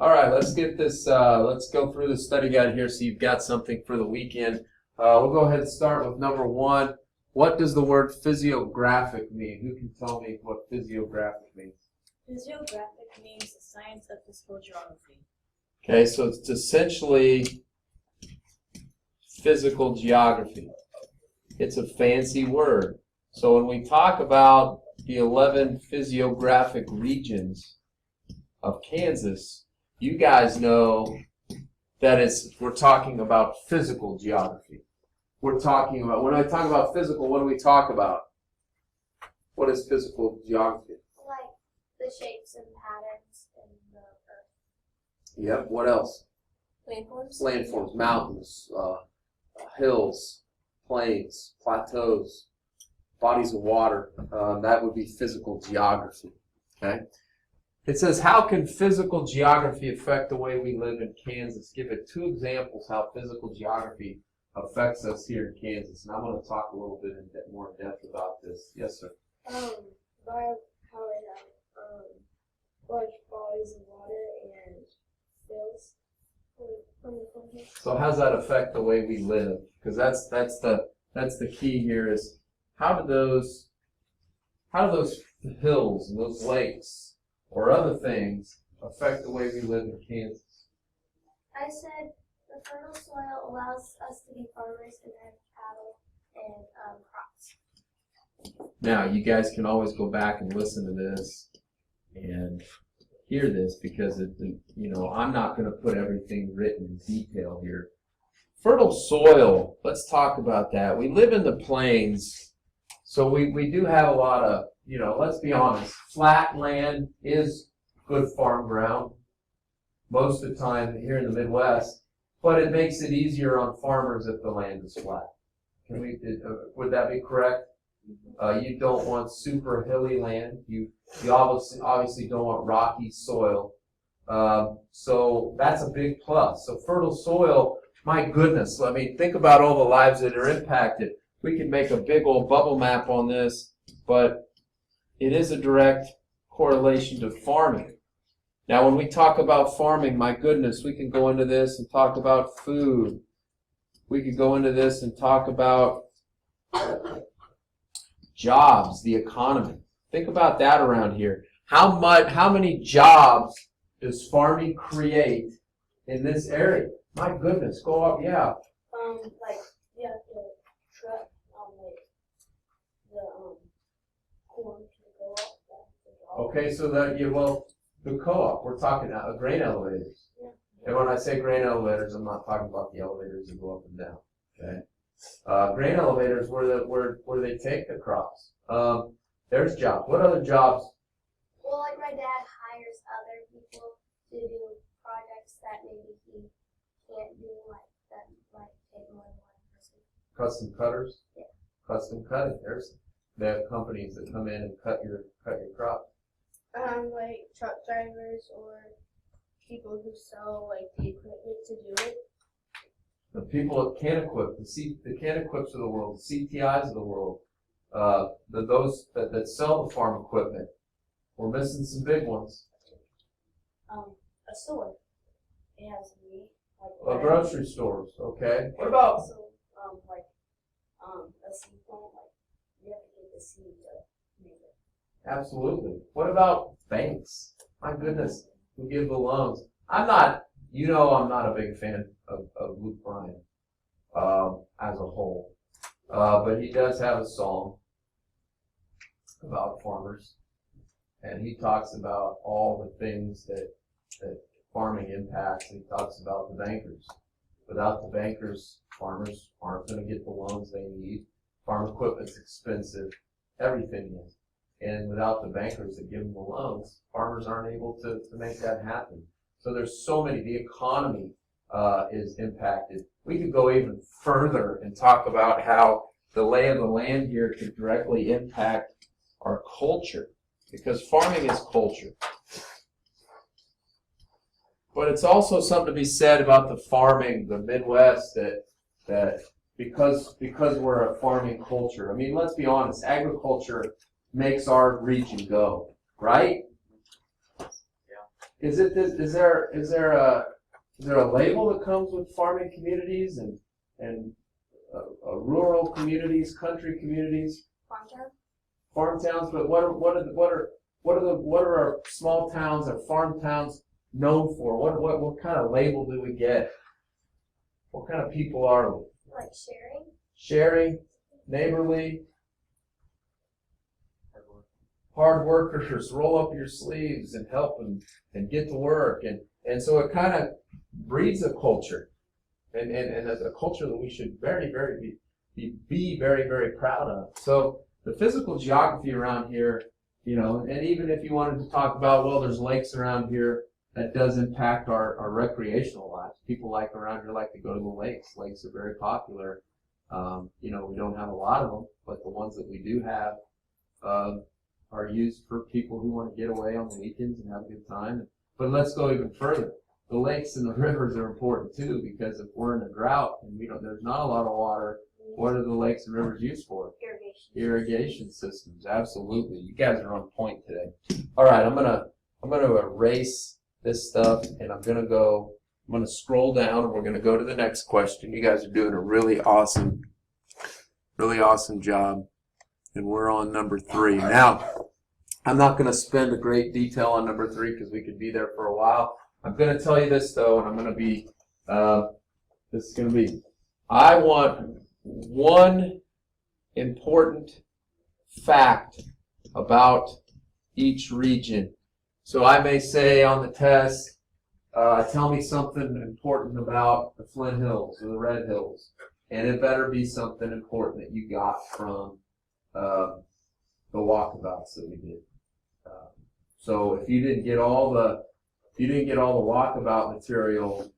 All right, let's get this, let's go through the study guide here so you've got something for the weekend. We'll go ahead and start with number 1. What does the word physiographic mean? Who can tell me what physiographic means? Physiographic means the science of physical geography. Okay, so it's essentially physical geography. It's a fancy word. So when we talk about the 11 physiographic regions of Kansas, you guys know that we're talking about physical geography. We're talking about, when I talk about physical, what do we talk about? What is physical geography? Like the shapes and patterns in the earth. Yep, what else? Landforms. Landforms, mountains, hills, plains, plateaus, bodies of water. That would be physical geography. Okay. It says, how can physical geography affect the way we live in Kansas? Give it 2 examples how physical geography affects us here in Kansas. And I'm going to talk a little bit more in depth about this. Yes, sir. By how it have large bodies of water and hills from the country. So how does that affect the way we live? Because that's the key here is how do those hills and those lakes or other things affect the way we live in Kansas? I said the fertile soil allows us to be farmers and have cattle and crops. Now, you guys can always go back and listen to this and hear this because I'm not going to put everything written in detail here. Fertile soil, let's talk about that. We live in the plains, so we do have a lot of, let's be honest, flat land is good farm ground most of the time here in the Midwest, but it makes it easier on farmers if the land is flat. Would that be correct? You don't want super hilly land. You obviously don't want rocky soil. So that's a big plus. So fertile soil, my goodness, I mean, think about all the lives that are impacted. We could make a big old bubble map on this, but it is a direct correlation to farming. Now, when we talk about farming, my goodness, we can go into this and talk about food. We could go into this and talk about jobs, the economy. Think about that around here. How many jobs does farming create in this area? My goodness, go up, yeah. Like you have to truck the corn to go up. Okay, so the co-op, we're talking grain elevators. Yeah. And when I say grain elevators, I'm not talking about the elevators that go up and down. Okay. Grain elevators where they take the crops. There's jobs. What other jobs? Well, like my dad hires other people to do projects that maybe he can't do, like that might take more than one person. Custom cutters? Yeah. Custom cutting. They have companies that come in and cut your crop. Like truck drivers or people who sell like the equipment to do it. The people at CanEquip, the CanEquips of the world, the CTIs of the world, those that sell the farm equipment. We're missing some big ones. A store. It has meat. Like Grocery stores, okay. What about? Also, a seed plant. Like you have to get the seed to make it. Absolutely. What about banks? My goodness, who give the loans? I'm not a big fan of Luke Bryan as a whole, but he does have a song about farmers, and he talks about all the things that farming impacts. He talks about the bankers. Without the bankers, farmers aren't going to get the loans they need. Farm equipment's expensive. Everything is. And without the bankers that give them the loans, farmers aren't able to make that happen. So there's so many. The economy is impacted. We could go even further and talk about how the lay of the land here could directly impact our culture, because farming is culture. But it's also something to be said about the farming, the Midwest, that because we're a farming culture. I mean, let's be honest, agriculture makes our region go, right? is there a label that comes with farming communities and rural communities, country communities, farm towns? But what are our small towns or farm towns known for? What kind of label do we get? What kind of people are we? Like sharing. Sharing, neighborly, hard workers, roll up your sleeves and help and get to work. And so it kind of breeds a culture and a culture that we should be very, very proud of. So the physical geography around here, you know, and even if you wanted to talk about, well, there's lakes around here, that does impact our recreational lives. People around here like to go to the lakes. Lakes are very popular. You know, we don't have a lot of them, but the ones that we do have are used for people who want to get away on the weekends and have a good time. But let's go even further. The lakes and the rivers are important too, because if we're in a drought and there's not a lot of water, what are the lakes and rivers used for? Irrigation systems. Absolutely. You guys are on point today. All right, I'm gonna erase this stuff, and I'm gonna scroll down, and we're gonna go to the next question. You guys are doing a really awesome job, and we're on number 3. Now, I'm not gonna spend a great detail on number 3 because we could be there for a while. I'm gonna tell you this though, and I'm gonna be, I want one important fact about each region. So I may say on the test, tell me something important about the Flint Hills or the Red Hills. And it better be something important that you got from the walkabouts that we did. So if you didn't get all the walkabout material,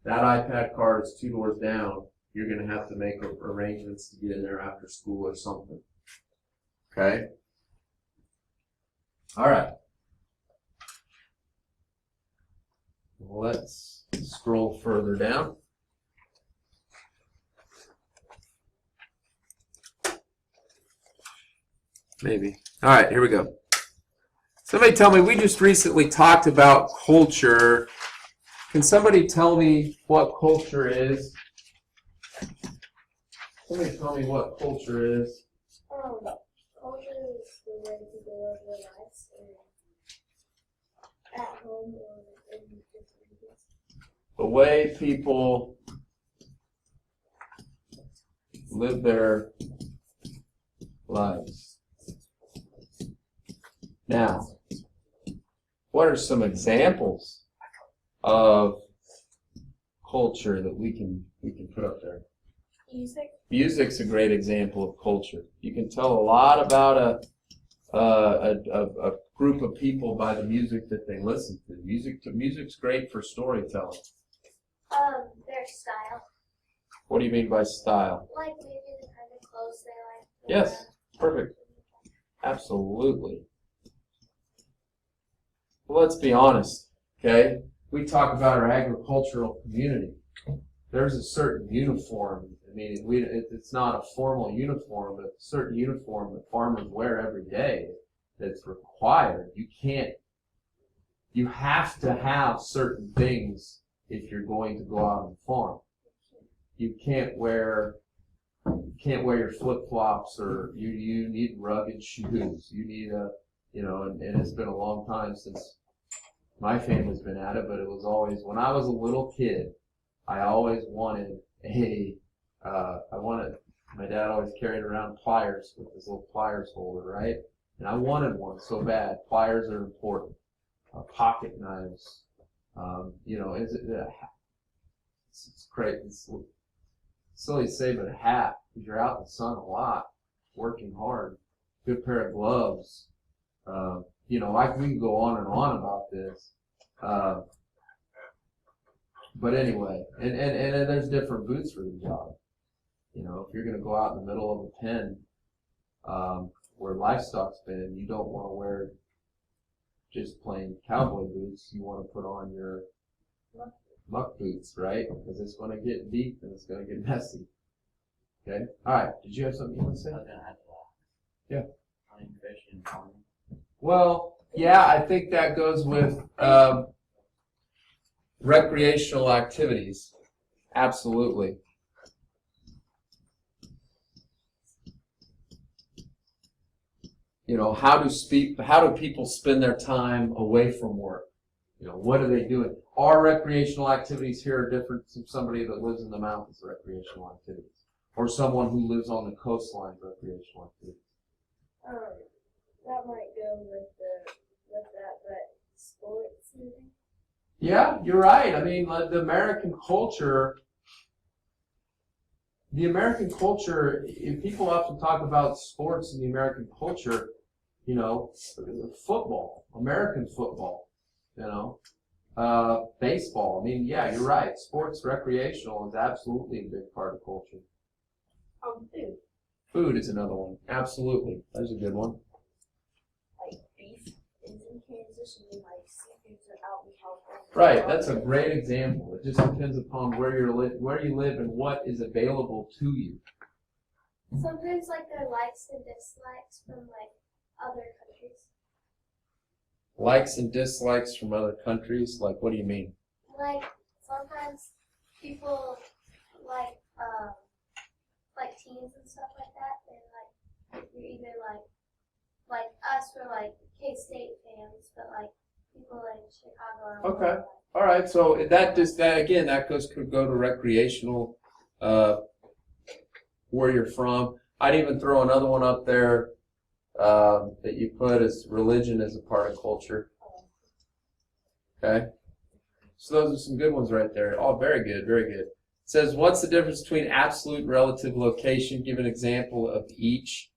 that iPad card is 2 doors down. You're going to have to make arrangements to get in there after school or something. Okay? All right. Let's scroll further down. Maybe. All right, here we go. Somebody tell me, we just recently talked about culture. Can somebody tell me what culture is? Somebody tell me what culture is. Culture is the way people live their lives at home or in different places. The way people live their lives. Now, what are some examples of culture that we can put up there? Music. Music's a great example of culture. You can tell a lot about a group of people by the music that they listen to. Music's great for storytelling. Their style. What do you mean by style? Like maybe the kind of clothes they like. Yes, perfect. Absolutely. Well, let's be honest, okay? We talk about our agricultural community. There's a certain uniform. I mean, it's not a formal uniform, but a certain uniform that farmers wear every day that's required. You have to have certain things if you're going to go out and farm. You can't wear your flip-flops, or you need rugged shoes. You need and it's been a long time since my family's been at it, but it was always, when I was a little kid, I always wanted my dad always carried around pliers with this little pliers holder, right? And I wanted one so bad. Pliers are important. Pocket knives. It's great. It's silly to say, but a hat, because you're out in the sun a lot, working hard. Good pair of gloves. We can go on and on about this. But anyway, and there's different boots for the job. If you're going to go out in the middle of a pen where livestock's been, you don't want to wear just plain cowboy boots. You want to put on your muck boots, right? Because it's going to get deep and it's going to get messy. Okay? All right. Did you have something you want to say? Yeah. Well, yeah, I think that goes with Recreational activities. Absolutely. You know, how do people spend their time away from work? You know, what are they doing? Our recreational activities here are different from somebody that lives in the mountains' recreational activities, or someone who lives on the coastline's recreational activities. That might go with that, but sports and things. Yeah, you're right. I mean, like, the American culture, if people often talk about sports in the American culture, you know, football, American football, you know, baseball. I mean, yeah, you're right. Sports recreational is absolutely a big part of culture. Food. Food is another one. Absolutely. That's a good one. Like beef is in Kansas, and like seafoods are out in California. Right. That's a great example. It just depends upon where you live and what is available to you. Sometimes like their likes and dislikes from like other countries. Likes and dislikes from other countries. Like, what do you mean? Like sometimes people like teams and stuff like that. And like you're either like us, we're like K-State fans, but like people in Chicago are more Okay. like, All right. So that could go to recreational, where you're from. I'd even throw another one up there that you put as religion as a part of culture. Okay. So those are some good ones right there. Oh, very good, very good. It says, what's the difference between absolute and relative location? Give an example of each.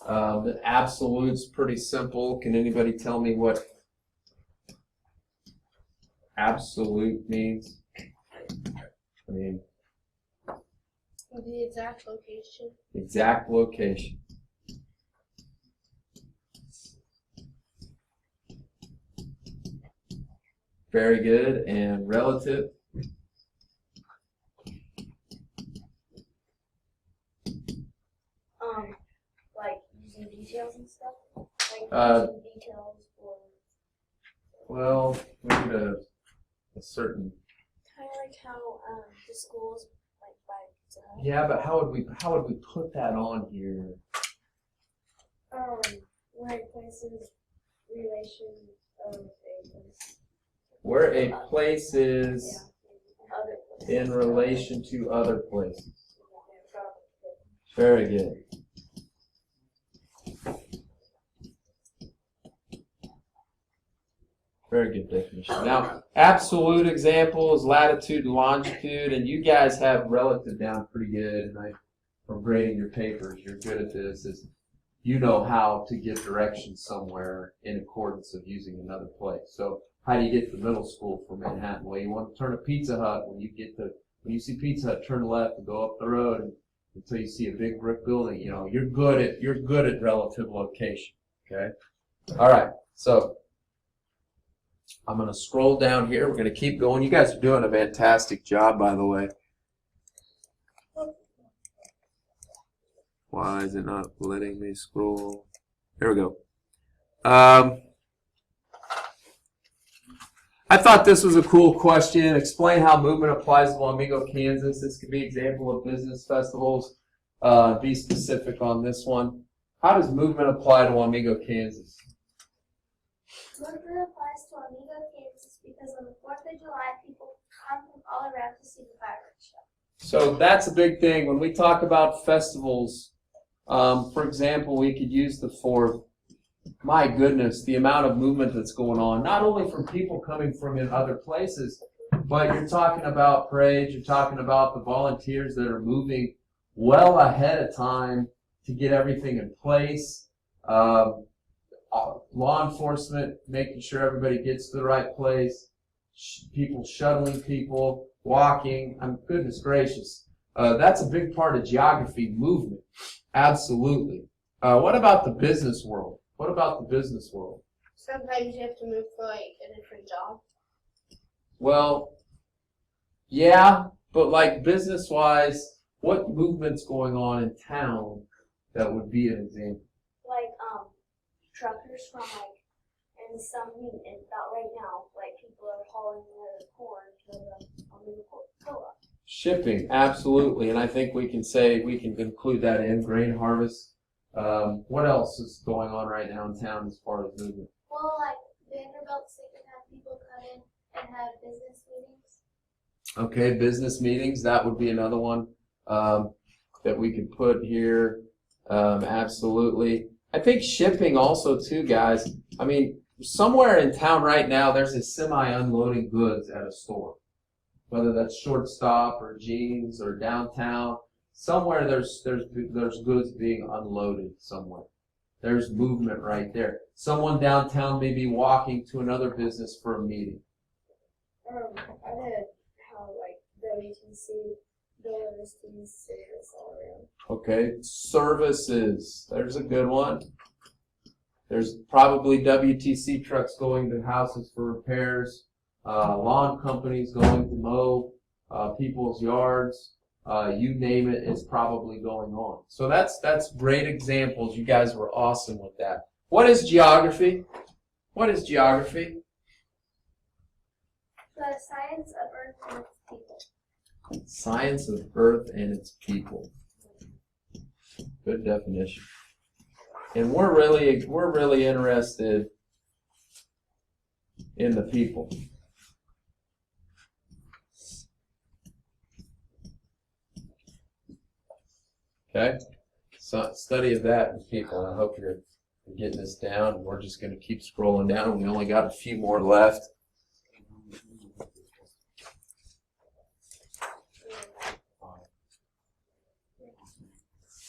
The absolute's pretty simple. Can anybody tell me what absolute means? I mean, The exact location. exact location. Very good. And relative? Like using details and stuff. Like using details for. Well, maybe a certain. Kind of like how the schools like buy Pizza Hut. Yeah, but how would we put that on here? Where it places relation of a place. Where a place is Other places. in relation to other places. Very good. Very good definition. Now, absolute example is latitude and longitude, and you guys have relative down pretty good. And from grading your papers, you're good at this. Is you know how to give directions somewhere in accordance of using another place. So, how do you get to middle school from Manhattan? Well, you want to turn a Pizza Hut. When you see Pizza Hut, turn left and go up the road until you see a big brick building. You know, you're good at relative location. Okay. All right. So I'm going to scroll down here. We're going to keep going. You guys are doing a fantastic job, by the way. Why is it not letting me scroll? There we go. I thought this was a cool question. Explain how movement applies to Wamego, Kansas. This could be an example of business festivals. Be specific on this one. How does movement apply to Wamego, Kansas? Movement applies to Wamego, Kansas because on the 4th of July, people come from all around to see the fireworks show. So that's a big thing. When we talk about festivals, for example, we could use the 4th. My goodness, the amount of movement that's going on, not only from people coming from in other places, but you're talking about parades, you're talking about the volunteers that are moving well ahead of time to get everything in place. Law enforcement making sure everybody gets to the right place, people shuttling people, walking. Goodness gracious. That's a big part of geography, movement. Absolutely. What about the business world? What about the business world? Sometimes you have to move for like a different job. Well, yeah, but like business-wise, what movement's going on in town that would be an example? Like truckers from like and about right now, like people are hauling their corn to Shipping, absolutely, and I think we can include that in grain harvest. What else is going on right now in town as far as movement? Well, like Vanderbilt's, they can have people come in and have business meetings. Okay, business meetings, that would be another one that we could put here. Absolutely. I think shipping also too, guys. I mean, somewhere in town right now, there's a semi unloading goods at a store. Whether that's Shortstop or Jeans or downtown, somewhere there's goods being unloaded somewhere. There's movement right there. Someone downtown may be walking to another business for a meeting. I had how like WTC dollars to service all around. Okay, services. There's a good one. There's probably WTC trucks going to houses for repairs, lawn companies going to mow people's yards. You name it, it's probably going on. So that's great examples. You guys were awesome with that. What is geography? What is geography? The science of Earth and its people. Science of Earth and its people. Good definition. And we're really interested in the people. Okay? So study of that in people. I hope you're getting this down. We're just going to keep scrolling down. We only got a few more left.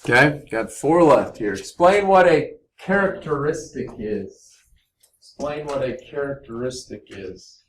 Okay, got 4 left here. Explain what a characteristic is. Explain what a characteristic is.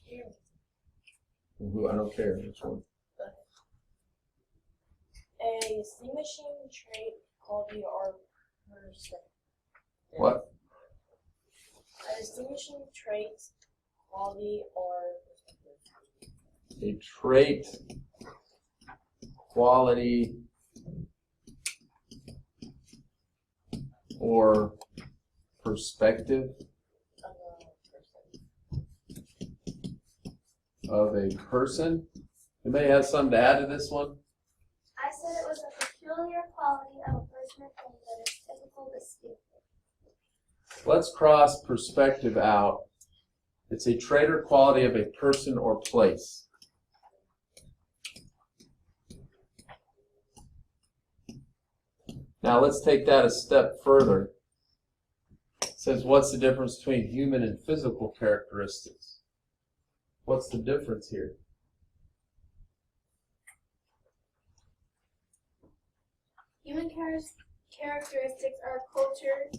Here. I don't care which one. A distinguishing trait, quality, or person. What? A distinguishing trait, quality, or A trait, quality, or perspective of a person. Anybody have something to add to this one? I said it was a peculiar quality of a person or thing that is typical, distinctive. Let's cross perspective out. It's a trait or quality of a person or place. Now let's take that a step further. It says, what's the difference between human and physical characteristics? What's the difference here? human characteristics are culture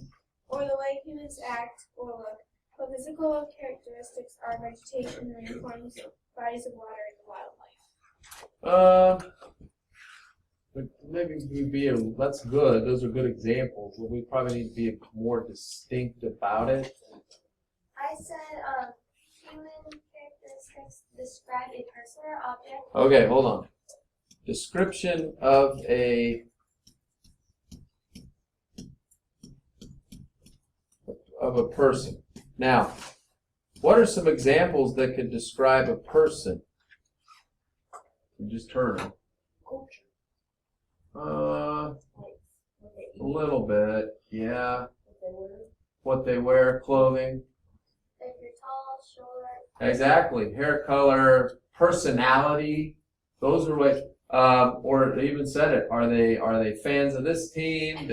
or the way humans act or look, but physical characteristics are vegetation, rainforms, bodies of water, and wildlife. Maybe that's good. Those are good examples. But we probably need to be more distinct about it. I said human characteristics describe a person or object. Okay, hold on. Description of a person. Now, what are some examples that could describe a person? You just heard them. Culture. A What they eat, little bit, yeah. what they wear. What they wear, clothing. If you're tall, short. Exactly. Hair color, personality. Those are what, or they even said it. Are they fans of this team?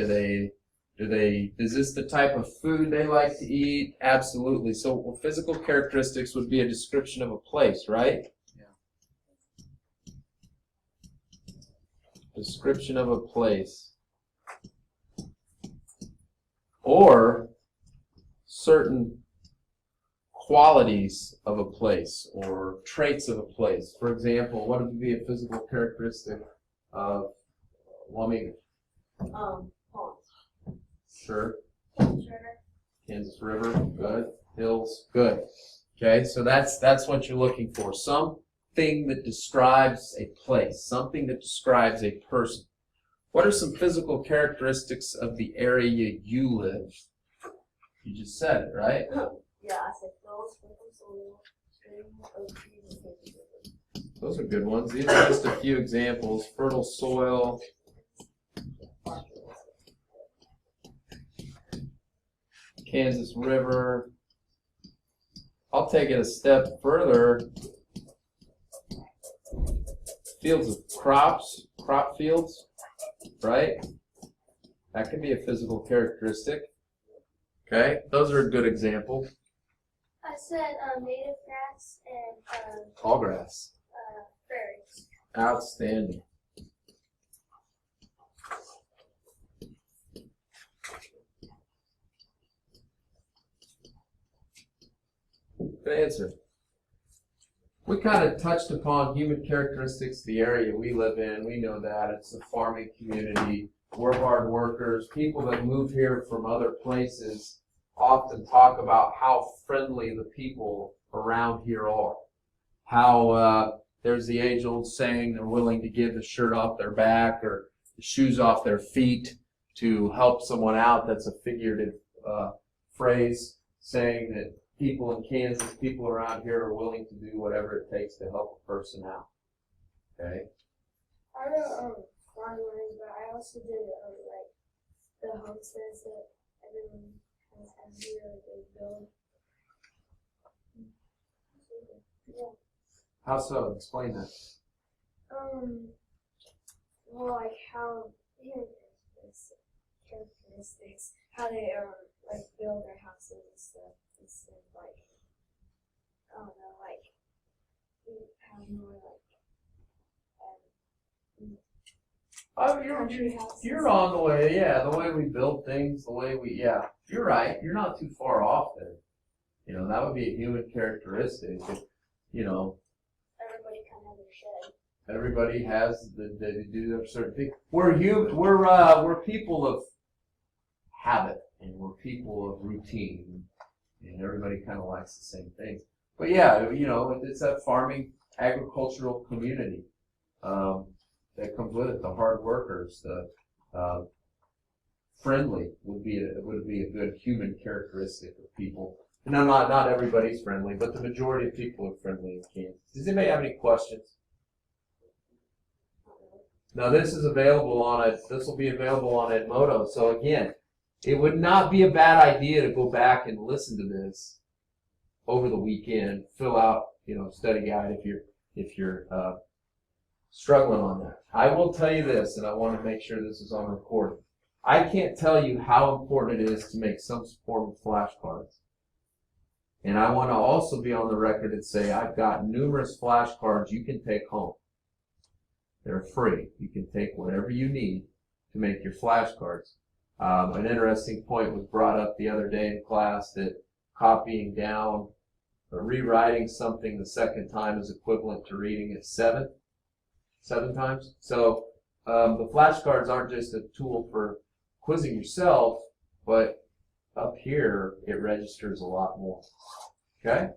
Is this the type of food they like to eat? Absolutely. So physical characteristics would be a description of a place, right? Description of a place. Or certain qualities of a place or traits of a place. For example, what would be a physical characteristic of Wamega? Ponds. Sure. Sure. Kansas River, good. Hills, good. Okay, so that's what you're looking for. Something that describes a place, something that describes a person. What are some physical characteristics of the area you live? You just said it, right? Yeah, I said fields, fertile soil, streams, oak trees, and Kansas River. Those are good ones. These are just a few examples. Fertile soil, Kansas River. I'll take it a step further. Fields of crops, crop fields, right? That could be a physical characteristic. Okay, those are a good example. I said native grass and Tall grass. prairies. Outstanding. Good answer. We kind of touched upon human characteristics of the area we live in. We know that it's a farming community. We're hard workers. People that move here from other places often talk about how friendly the people around here are. How there's the age-old saying they're willing to give the shirt off their back or the shoes off their feet to help someone out. That's a figurative phrase saying that people in Kansas, people around here are willing to do whatever it takes to help a person out. Okay? I wrote farmers, but I also did like the homesteads that everyone has here, they build. Yeah. How so? Explain that. Well, like how characteristics, how they like build their houses and stuff. Instead of like, I don't know, like how more like country houses. You're on the way, yeah, the way we build things, the way we, yeah, you're right, you're not too far off there. You know, that would be a human characteristic. If, you know, Everybody kind of has their shed. everybody has, they do their certain thing. We're people of habit, and we're people of routine, and everybody kind of likes the same things. But yeah, you know, it's that farming, agricultural community that comes with it. The hard workers, the friendly would be a good human characteristic of people. And not everybody's friendly, but the majority of people are friendly in Kansas. Does anybody have any questions? Now this is available on it. This will be available on Edmodo. So again, it would not be a bad idea to go back and listen to this over the weekend. Fill out, you know, study guide if you're struggling on that. I will tell you this, and I want to make sure this is on recording. I can't tell you how important it is to make some form of flashcards. And I want to also be on the record and say I've got numerous flashcards you can take home. They're free. You can take whatever you need to make your flashcards. An interesting point was brought up the other day in class that copying down or rewriting something the second time is equivalent to reading it seven times. So the flashcards aren't just a tool for quizzing yourself, but up here it registers a lot more. Okay?